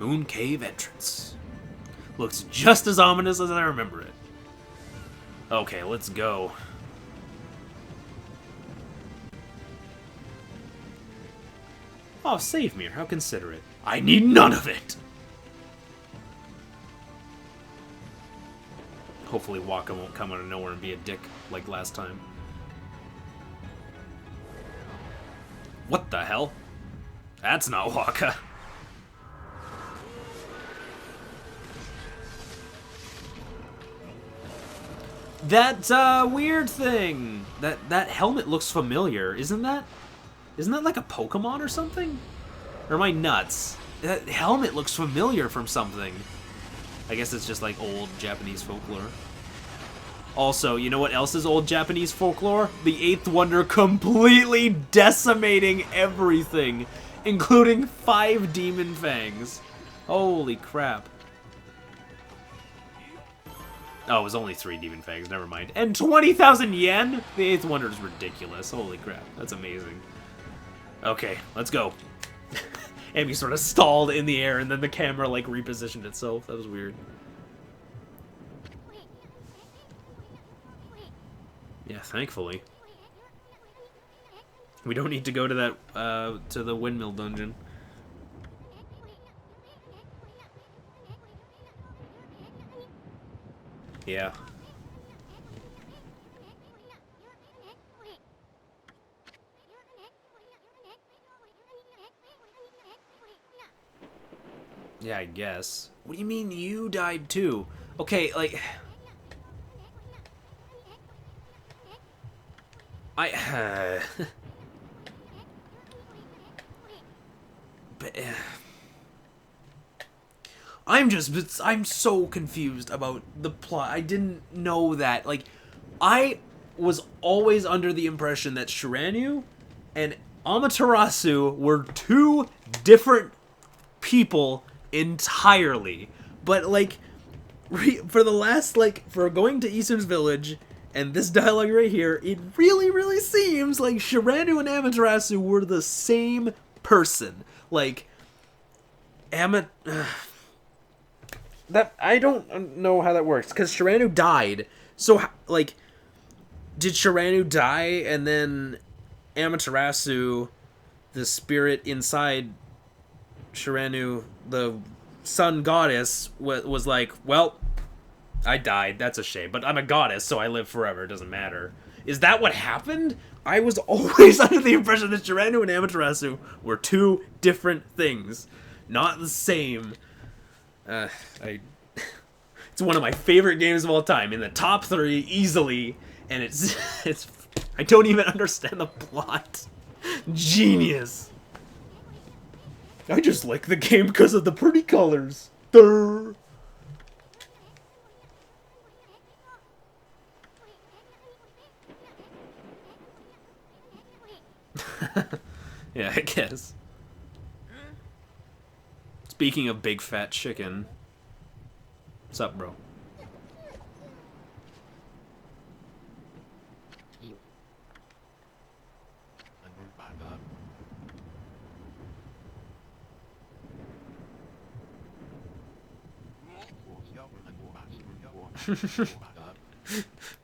Moon Cave entrance. Looks just as ominous as I remember it. Okay, let's go. Oh, save me. How considerate. I need none of it! Hopefully Waka won't come out of nowhere and be a dick like last time. What the hell? That's not Waka. That weird thing. That helmet looks familiar. Isn't that like a Pokemon or something? Or am I nuts? That helmet looks familiar from something. I guess it's just like old Japanese folklore. Also, you know what else is old Japanese folklore? The Eighth Wonder completely decimating everything, including 5 demon fangs. Holy crap. Oh, it was only 3 demon fangs, never mind. And 20,000 yen? The Eighth Wonder is ridiculous. Holy crap, that's amazing. Okay, let's go. Amy sort of stalled in the air and then the camera like repositioned itself. That was weird. Yeah, thankfully. We don't need to go to that, to the windmill dungeon. Yeah. Yeah, I guess. What do you mean you died too? Okay, like... But, I'm so confused about the plot. I didn't know that. Like, I was always under the impression that Shiranui and Amaterasu were 2 different people entirely. But, like, for the last, like, for going to Isun's village and this dialogue right here, it really, really seems like Shiranui and Amaterasu were the same person. Like, that I don't know how that works, because Shiranui died. So, like, did Shiranui die and then Amaterasu, the spirit inside Shiranui, the sun goddess, was like, well, I died, that's a shame, but I'm a goddess, so I live forever, it doesn't matter. Is that what happened? I was always under the impression that Shiranui and Amaterasu were 2 different things. Not the same. It's one of my favorite games of all time, in the top 3 easily, and it's I don't even understand the plot. Genius. I just like the game because of the pretty colors. Durr. Yeah, I guess. Speaking of big fat chicken. What's up, bro?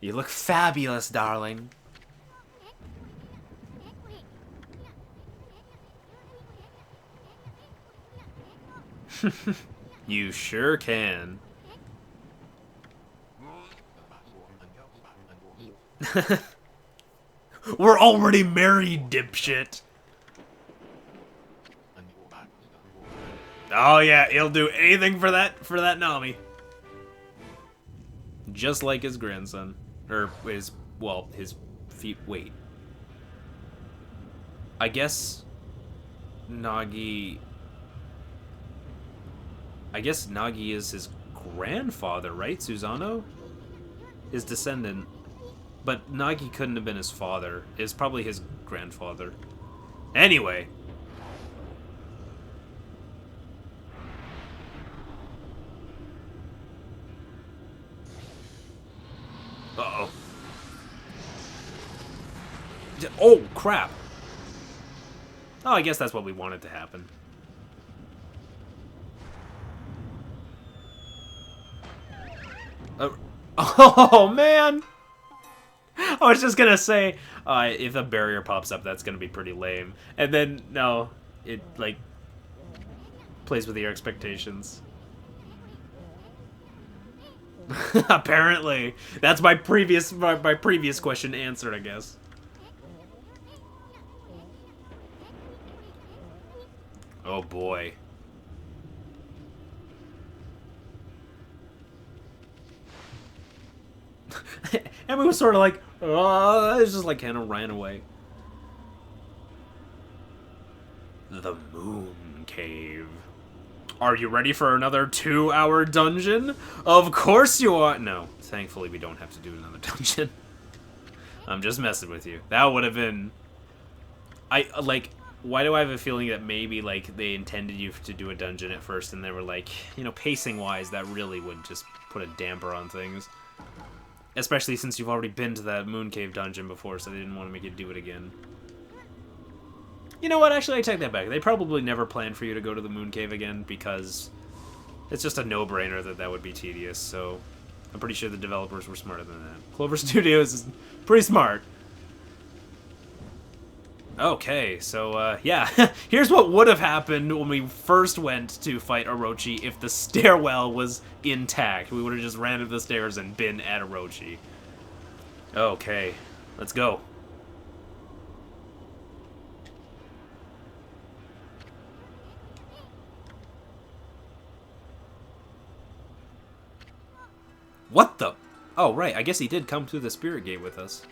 You look fabulous, darling. You sure can. We're already married, dipshit. Oh yeah, he'll do anything for that Nami. Just like his grandson. Or his, well, his feet. Wait. I guess Nagi is his grandfather, right? Susanoo? His descendant. But Nagi couldn't have been his father. It's probably his grandfather. Anyway. Uh-oh. Oh, crap. Oh, I guess that's what we wanted to happen. Oh, man! I was just gonna say, if a barrier pops up, that's gonna be pretty lame. And then, no, it, like, plays with your expectations. Apparently. That's my previous question answered, I guess. Oh, boy. Emmy was sort of like, oh, it's just like kind of ran away. The Moon Cave. Are you ready for another 2-hour dungeon? Of course you are. No, thankfully we don't have to do another dungeon. I'm just messing with you. That would have been... why do I have a feeling that maybe, like, they intended you to do a dungeon at first and they were like, you know, pacing-wise, that really would just put a damper on things. Especially since you've already been to that Moon Cave dungeon before, so they didn't want to make you do it again. You know what? Actually, I take that back. They probably never planned for you to go to the Moon Cave again because it's just a no-brainer that that would be tedious, so I'm pretty sure the developers were smarter than that. Clover Studios is pretty smart. Okay, so, yeah. Here's what would have happened when we first went to fight Orochi if the stairwell was intact. We would have just ran up the stairs and been at Orochi. Okay, let's go. What the? Oh, right, I guess he did come through the spirit gate with us.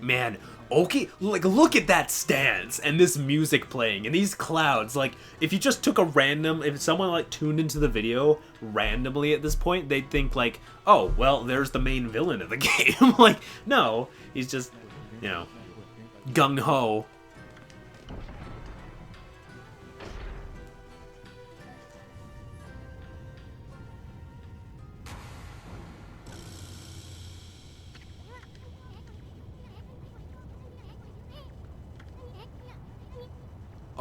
Man, okay, like, look at that stance and this music playing and these clouds. Like, if you just took a random, if someone, like, tuned into the video randomly at this point, they'd think, like, oh, well, there's the main villain of the game. Like, no, he's just, you know, gung-ho.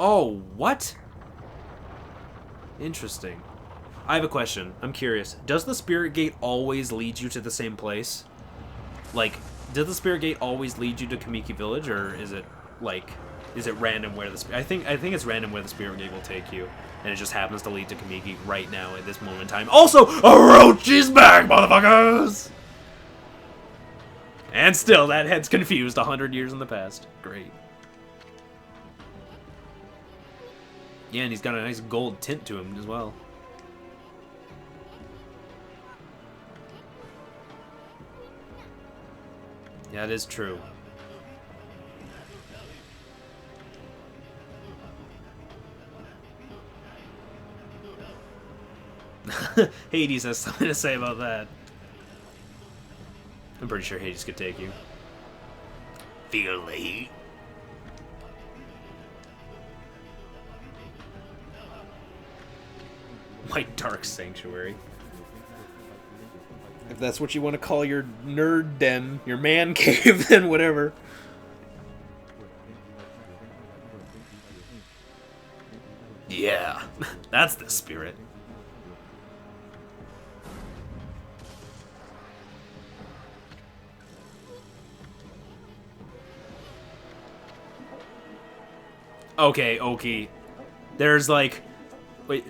Oh, what? Interesting. I have a question. I'm curious. Does the spirit gate always lead you to the same place? Like, does the spirit gate always lead you to Kamiki Village, or is it, like, is it random where the... I think it's random where the spirit gate will take you, and it just happens to lead to Kamiki right now at this moment in time. Also, Orochi's back, motherfuckers! And still, that head's confused 100 years in the past. Great. Yeah, and he's got a nice gold tint to him as well. Yeah, it is true. Hades has something to say about that. I'm pretty sure Hades could take you. Feel the heat. My dark sanctuary. If that's what you want to call your nerd den, your man cave, then whatever. Yeah, that's the spirit. Okay, Oki. There's like... Wait...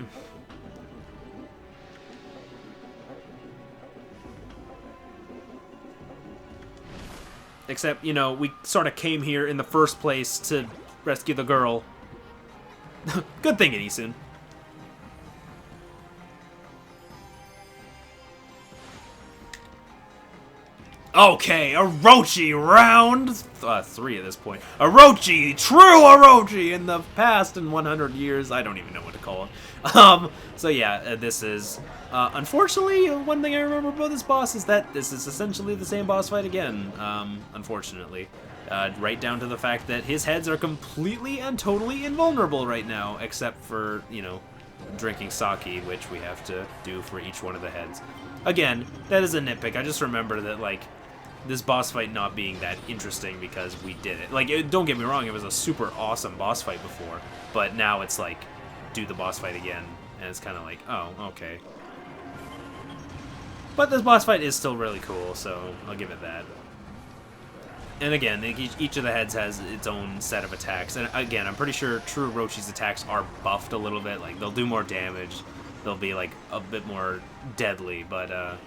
Except, you know, we sort of came here in the first place to rescue the girl. Good thing, Inisun. Okay, Orochi round 3 at this point. Orochi, true Orochi in the past in 100 years. I don't even know what to call it. So yeah, this is, unfortunately, one thing I remember about this boss is that this is essentially the same boss fight again, unfortunately. Right down to the fact that his heads are completely and totally invulnerable right now, except for, you know, drinking sake, which we have to do for each one of the heads. Again, that is a nitpick. I just remember that, like, this boss fight not being that interesting because we did it. Like, don't get me wrong, it was a super awesome boss fight before, but now it's like, do the boss fight again, and it's kind of like, oh, okay. But this boss fight is still really cool, so I'll give it that. And again, each of the heads has its own set of attacks. And again, I'm pretty sure True Orochi's attacks are buffed a little bit. Like, they'll do more damage. They'll be, like, a bit more deadly. But,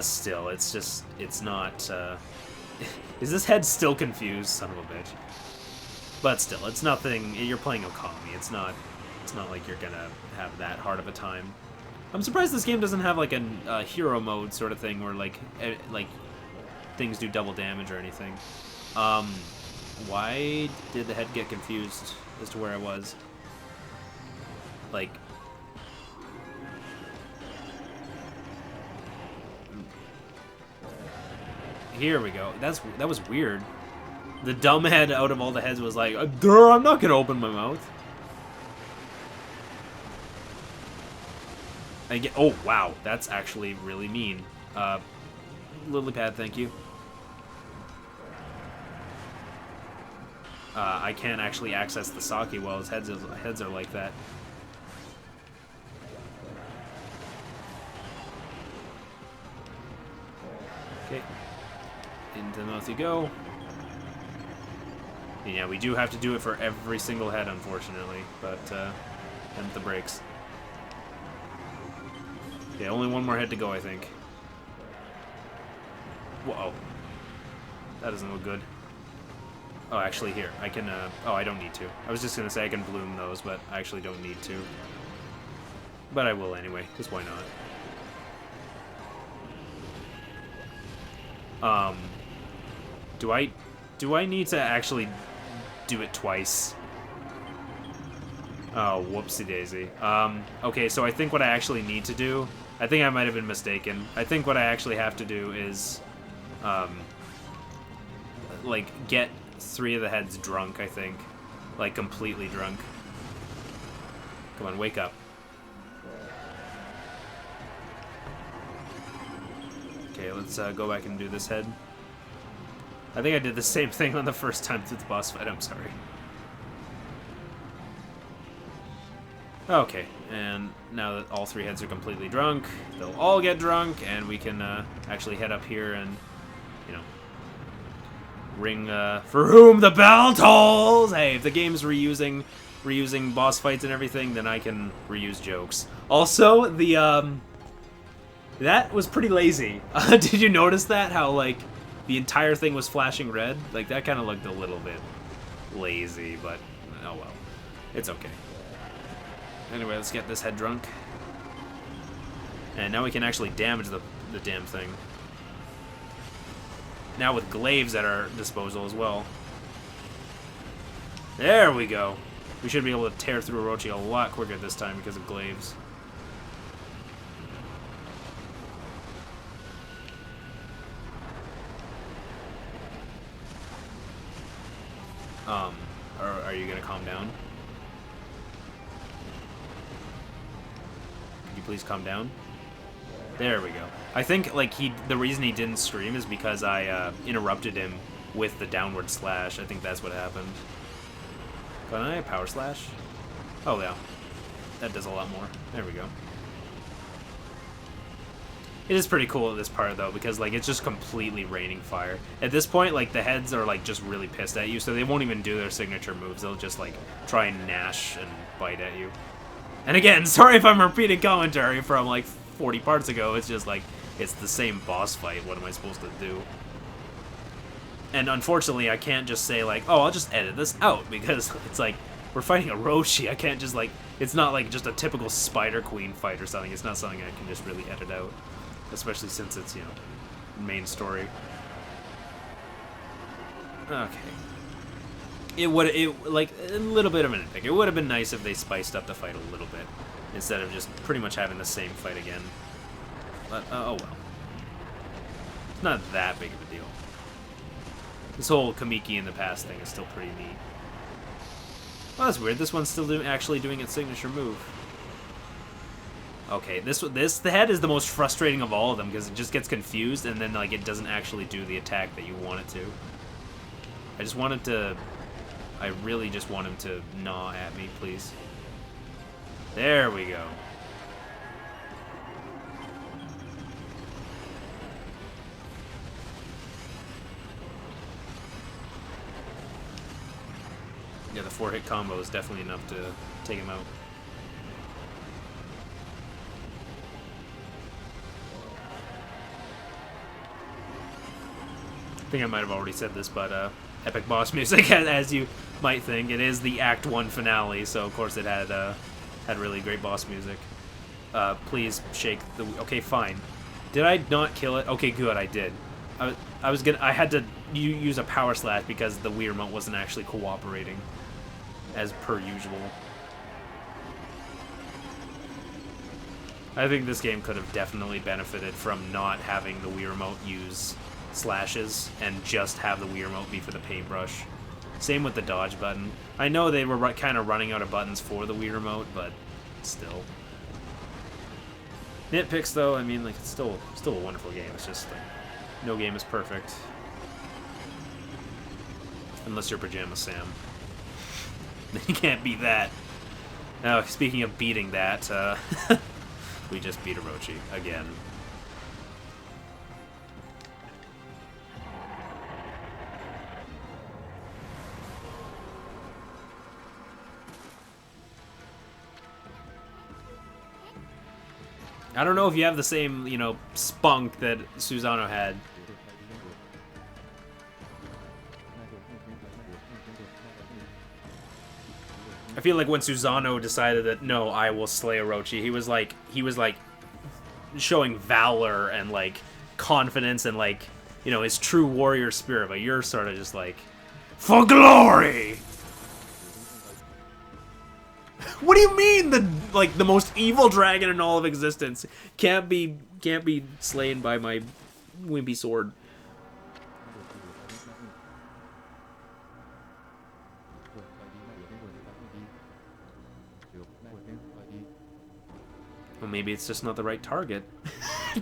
still, it's just, it's not, Is this head still confused? Son of a bitch. But still, it's nothing, you're playing Okami. It's not like you're gonna have that hard of a time. I'm surprised this game doesn't have, like, a hero mode sort of thing where, like things do double damage or anything. Why did the head get confused as to where I was? Like... Here we go. That was weird. The dumb head out of all the heads was like, "Duh, I'm not gonna open my mouth." Oh, wow. That's actually really mean. Lily pad, thank you. I can't actually access the sake while his heads are like that. Okay. Into the mouth you go. Yeah, we do have to do it for every single head, unfortunately, but and the brakes. Yeah, only one more head to go, I think. Whoa. That doesn't look good. Oh, actually, here. I can, oh, I don't need to. I was just gonna say I can bloom those, but I actually don't need to. But I will anyway, because why not? Do I need to actually do it twice? Oh, whoopsie daisy. Okay, so I think what I actually need to do, I think I might have been mistaken. I think what I actually have to do is, like, get 3 of the heads drunk, I think. Like, completely drunk. Come on, wake up. Okay, let's go back and do this head. I think I did the same thing on the first time through the boss fight, I'm sorry. Okay, and now that all 3 heads are completely drunk, they'll all get drunk, and we can actually head up here and, you know, ring for whom the bell tolls! Hey, if the game's reusing boss fights and everything, then I can reuse jokes. Also, the, that was pretty lazy. Did you notice that? How, like, the entire thing was flashing red? Like, that kind of looked a little bit lazy, but oh well. It's okay. Anyway, let's get this head drunk. And now we can actually damage the damn thing. Now with glaives at our disposal as well. There we go. We should be able to tear through Orochi a lot quicker this time because of glaives. Are you gonna calm down? Could you please calm down? There we go. I think, like, the reason he didn't scream is because I interrupted him with the downward slash. I think that's what happened. Can I power slash? Oh yeah, that does a lot more. There we go. It is pretty cool at this part, though, because, like, it's just completely raining fire. At this point, like, the heads are, like, just really pissed at you, so they won't even do their signature moves. They'll just, like, try and gnash and bite at you. And again, sorry if I'm repeating commentary from, like, 40 parts ago. It's just, like, it's the same boss fight. What am I supposed to do? And unfortunately, I can't just say, like, oh, I'll just edit this out, because it's, like, we're fighting Orochi. I can't just, like, it's not, like, just a typical Spider Queen fight or something. It's not something I can just really edit out. Especially since it's, you know, main story. Okay. Like, a little bit of an nitpick. It would have been nice if they spiced up the fight a little bit, instead of just pretty much having the same fight again. But, oh well. It's not that big of a deal. This whole Kamiki in the past thing is still pretty neat. Well, that's weird. This one's still actually doing its signature move. Okay, the head is the most frustrating of all of them because it just gets confused and then, like, it doesn't actually do the attack that you want it to. I really just want him to gnaw at me, please. There we go. Yeah, the 4-hit combo is definitely enough to take him out. I think I might have already said this, but epic boss music, as you might think. It is the Act 1 finale, so of course it had really great boss music. Please shake the... Okay, fine. Did I not kill it? Okay, good, I did. I had to use a power slash because the Wii Remote wasn't actually cooperating, as per usual. I think this game could have definitely benefited from not having the Wii Remote use slashes and just have the Wii Remote be for the paintbrush. Same with the dodge button. I know they were kind of running out of buttons for the Wii Remote, but still. Nitpicks though, I mean, like, it's still a wonderful game. It's just like no game is perfect. Unless you're Pajama Sam. You can't beat that. Now, speaking of beating that, we just beat Orochi again. I don't know if you have the same, you know, spunk that Susano had. I feel like when Susano decided that, no, I will slay Orochi, he was like showing valor and like confidence and like, you know, his true warrior spirit, but you're sort of just like, for glory! What do you mean the most evil dragon in all of existence can't be slain by my wimpy sword? Well, maybe it's just not the right target.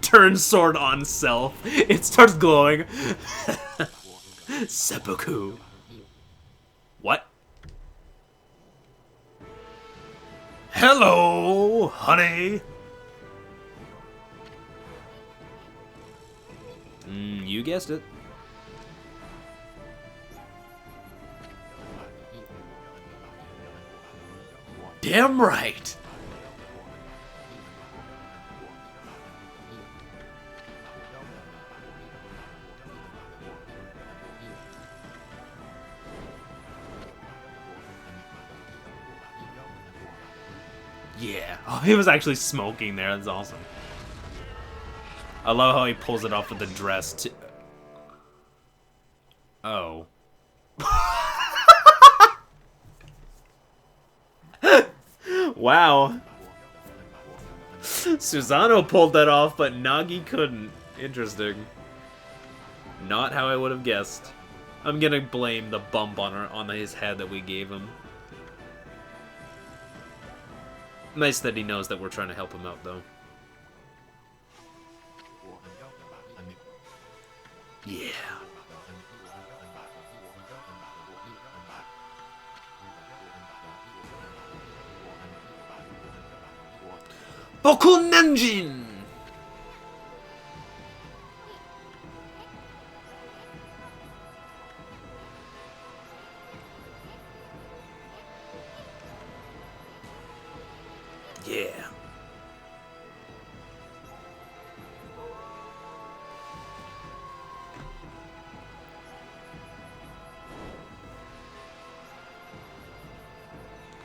Turns sword on self. It starts glowing. Seppuku. What? Hello, honey. You guessed it. Damn right. Yeah. Oh, he was actually smoking there. That's awesome. I love how he pulls it off with the dress, too. Oh. Wow. Susano pulled that off, but Nagi couldn't. Interesting. Not how I would have guessed. I'm gonna blame the bump on his head that we gave him. Nice that he knows that we're trying to help him out, though. Yeah. Boku Nenjin! Yeah.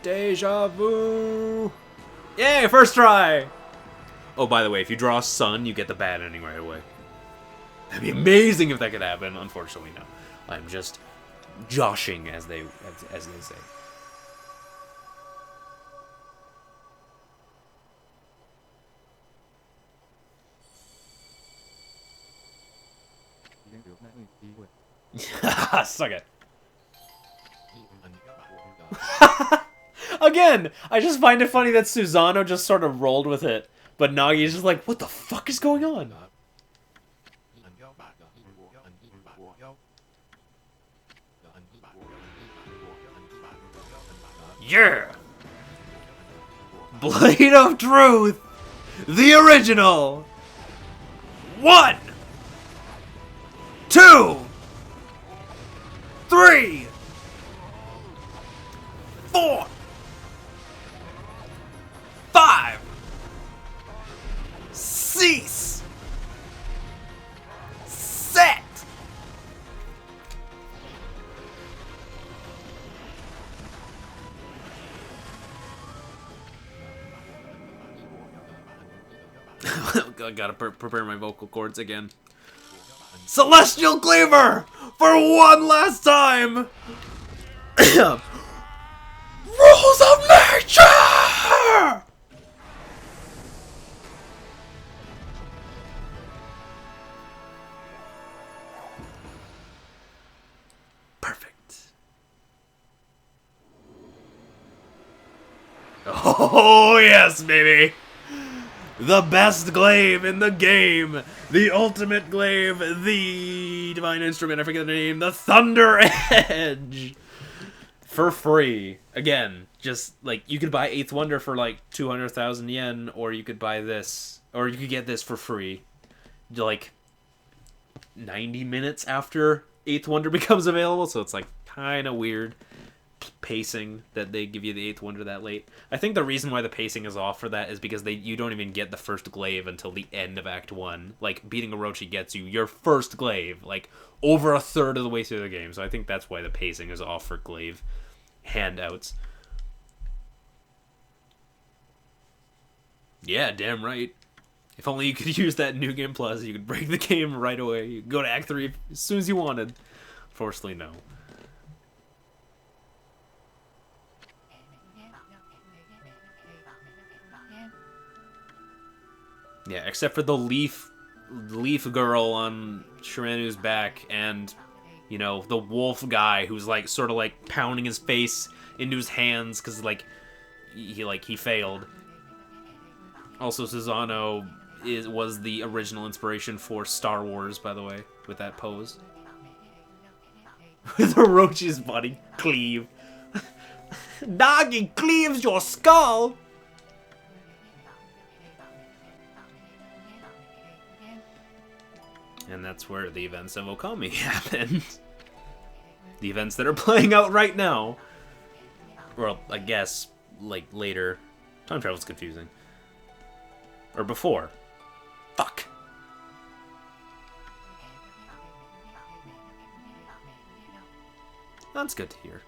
Deja vu! Yay, first try! Oh, by the way, if you draw sun, you get the bad ending right away. That'd be amazing if that could happen. Unfortunately, no. I'm just joshing, as they say. Suck it. Again, I just find it funny that Susano just sort of rolled with it, but Nagi's just like, what the fuck is going on? Yeah! Blade of Truth, the original. 1, 2, 3, 4, 5. Cease. Set. I gotta prepare my vocal cords again. Celestial Cleaver! For one last time! Rules of Nature! Perfect. Oh, yes, baby! The best glaive in the game! The ultimate glaive, the divine instrument, I forget the name, the Thunder Edge! For free. Again, just, like, you could buy 8th Wonder for, like, 200,000 yen, or you could buy this, or you could get this for free. Like, 90 minutes after 8th Wonder becomes available, so it's, like, kind of weird pacing that they give you the 8th Wonder that late. I think the reason why the pacing is off for that is because you don't even get the first glaive until the end of Act 1. Like, beating Orochi gets you your first glaive, like, over a third of the way through the game, so I think that's why the pacing is off for glaive handouts. Yeah, damn right. If only you could use that New Game Plus, you could break the game right away. You could go to Act 3 as soon as you wanted. Unfortunately, no. Yeah, except for the leaf girl on Shiranui's back and, you know, the wolf guy who's, like, sort of, like, pounding his face into his hands because, like, he failed. Also, Susanoo was the original inspiration for Star Wars, by the way, with that pose. With Orochi's body cleave. Nagi cleaves your skull! And that's where the events of Okami happened. The events that are playing out right now. Well, I guess, like, later. Time travel's confusing. Or before. Fuck. That's good to hear.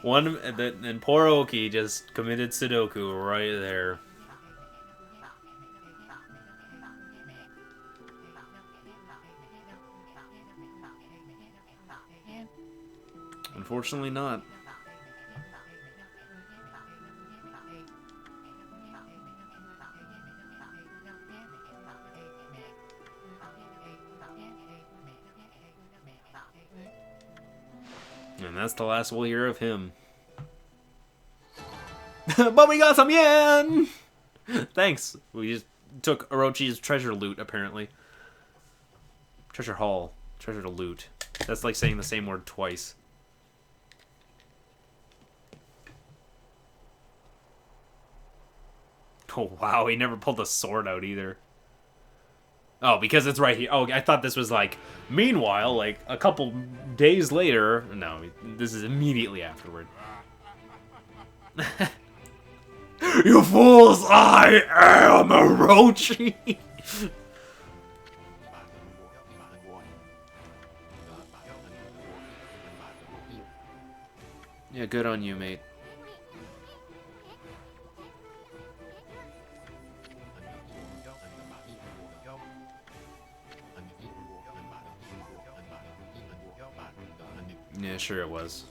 And poor Oki just committed Sudoku right there. Unfortunately not. And that's the last we'll hear of him. But we got some yen! Thanks. We just took Orochi's treasure loot, apparently. Treasure haul. Treasure to loot. That's like saying the same word twice. Oh, wow, he never pulled a sword out either. Oh, because it's right here. Oh, I thought this was like, meanwhile, like, a couple days later. No, this is immediately afterward. You fools! I am Orochi! Yeah, good on you, mate. Yeah, sure it was.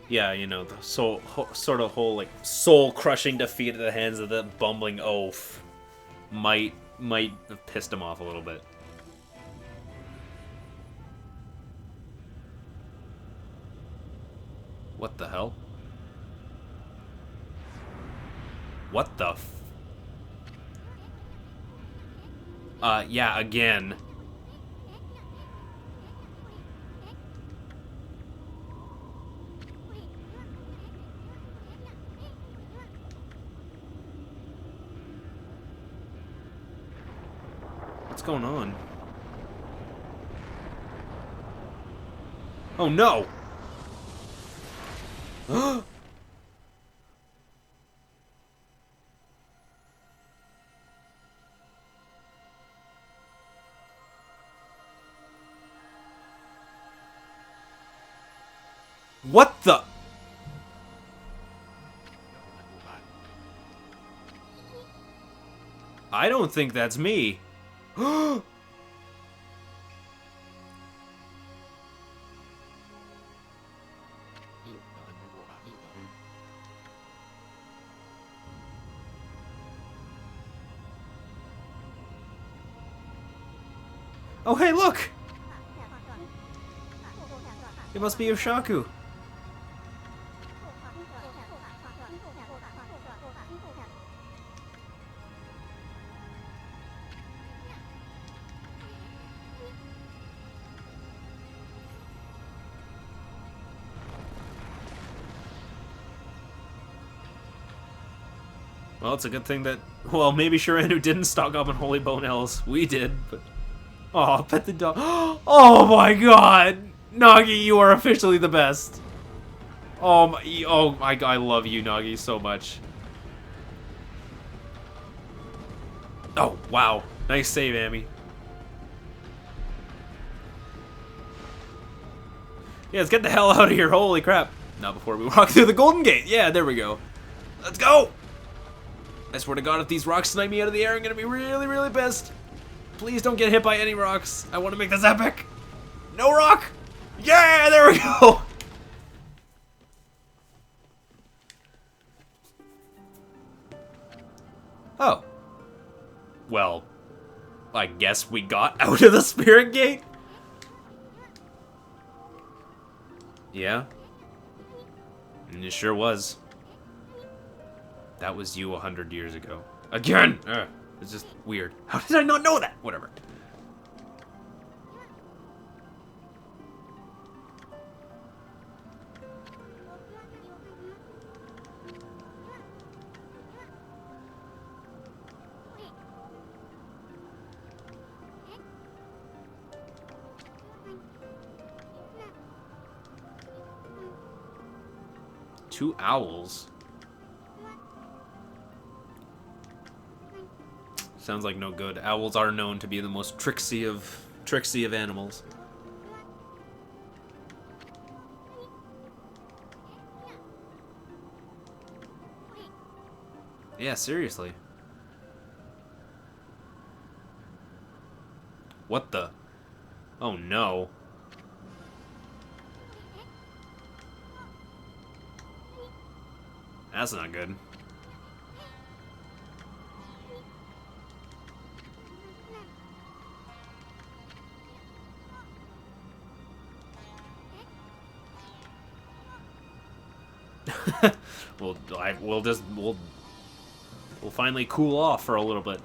Yeah, you know, the sort of whole, like, soul-crushing defeat at the hands of the bumbling oaf might have pissed him off a little bit. What the hell? What the f... Yeah, again. What's going on? Oh no! What the? I don't think that's me. Oh, hey, look! It must be Yoshaku. Well, it's a good thing that... Well, maybe Shiranui didn't stock up on Holy Bone Elves. We did, but... Oh, pet the dog. Oh my god! Nagi, you are officially the best. Oh my god, I love you, Nagi, so much. Oh, wow. Nice save, Amy. Yeah, let's get the hell out of here. Holy crap. Not before we walk through the Golden Gate. Yeah, there we go. Let's go! I swear to god, if these rocks snipe me out of the air, I'm gonna be really, really pissed. Please don't get hit by any rocks. I want to make this epic. No rock! Yeah, there we go! Oh. Well, I guess we got out of the Spirit Gate? Yeah. And it sure was. That was you 100 years ago. Again! It's just weird. How did I not know that? Whatever. Two owls? Sounds like no good. Owls are known to be the most tricksy of animals. Yeah, seriously. What the? Oh no. That's not good. We'll finally cool off for a little bit.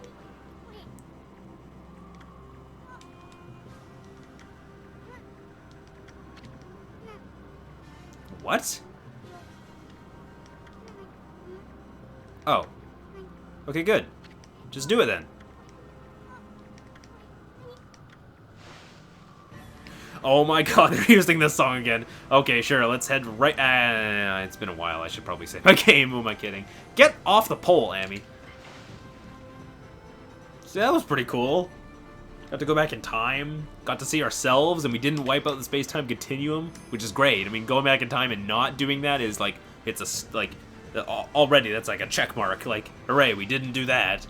What? Oh. Okay, good. Just do it then. Oh my god, they're using this song again. Okay, sure, let's head right... it's been a while, I should probably say my game. Who am I kidding? Get off the pole, Amy. See, that was pretty cool. Got to go back in time, got to see ourselves, and we didn't wipe out the space-time continuum, which is great. I mean, going back in time and not doing that is like, it's a, like, already that's like a check mark. Like, hooray, we didn't do that.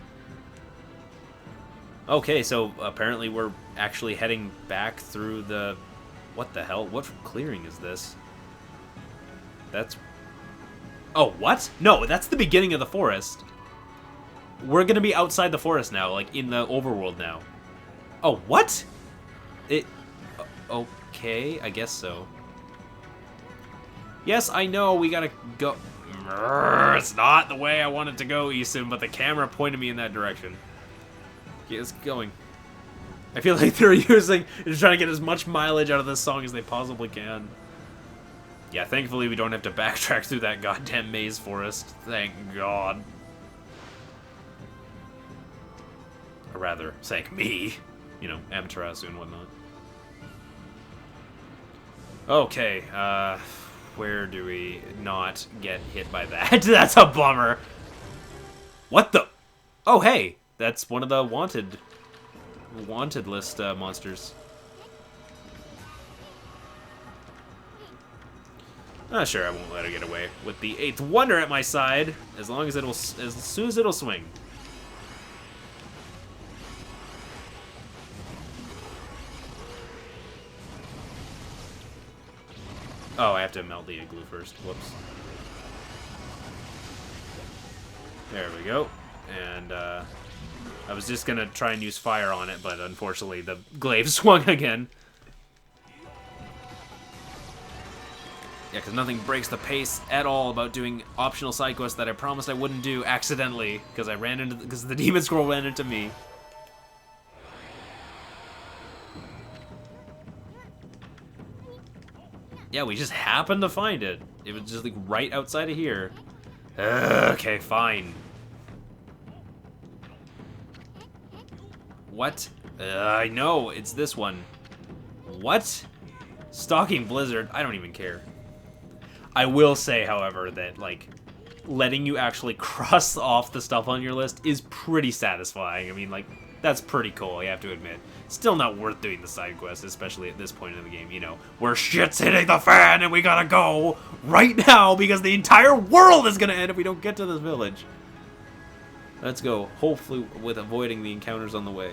Okay, so apparently we're actually heading back through the... What the hell? What clearing is this? That's... Oh, what? No, that's the beginning of the forest. We're gonna be outside the forest now, like in the overworld now. Oh, what? It... Okay, I guess so. Yes, I know, we gotta go... It's not the way I wanted to go, Isun, but the camera pointed me in that direction. Okay, it's going. I feel like they're trying to get as much mileage out of this song as they possibly can. Yeah, thankfully we don't have to backtrack through that goddamn maze forest. Thank God. Or rather, thank me. You know, Amaterasu and whatnot. Okay, where do we not get hit by that? That's a bummer. What the? Oh, hey, that's one of the wanted list monsters. Sure, I won't let her get away with the 8th wonder at my side, as soon as it'll swing. Oh, I have to melt the igloo first. Whoops. There we go. And I was just gonna try and use fire on it, but unfortunately the glaive swung again. Yeah, because nothing breaks the pace at all about doing optional side quests that I promised I wouldn't do accidentally, because the demon scroll ran into me. Yeah, we just happened to find it. It was just like right outside of here. Okay, fine. What? I know, it's this one. What? Stalking Blizzard? I don't even care. I will say, however, that, like, letting you actually cross off the stuff on your list is pretty satisfying. I mean, like, that's pretty cool, you have to admit. Still not worth doing the side quest, especially at this point in the game, you know, where shit's hitting the fan and we gotta go right now because the entire world is gonna end if we don't get to this village. Let's go, hopefully with avoiding the encounters on the way.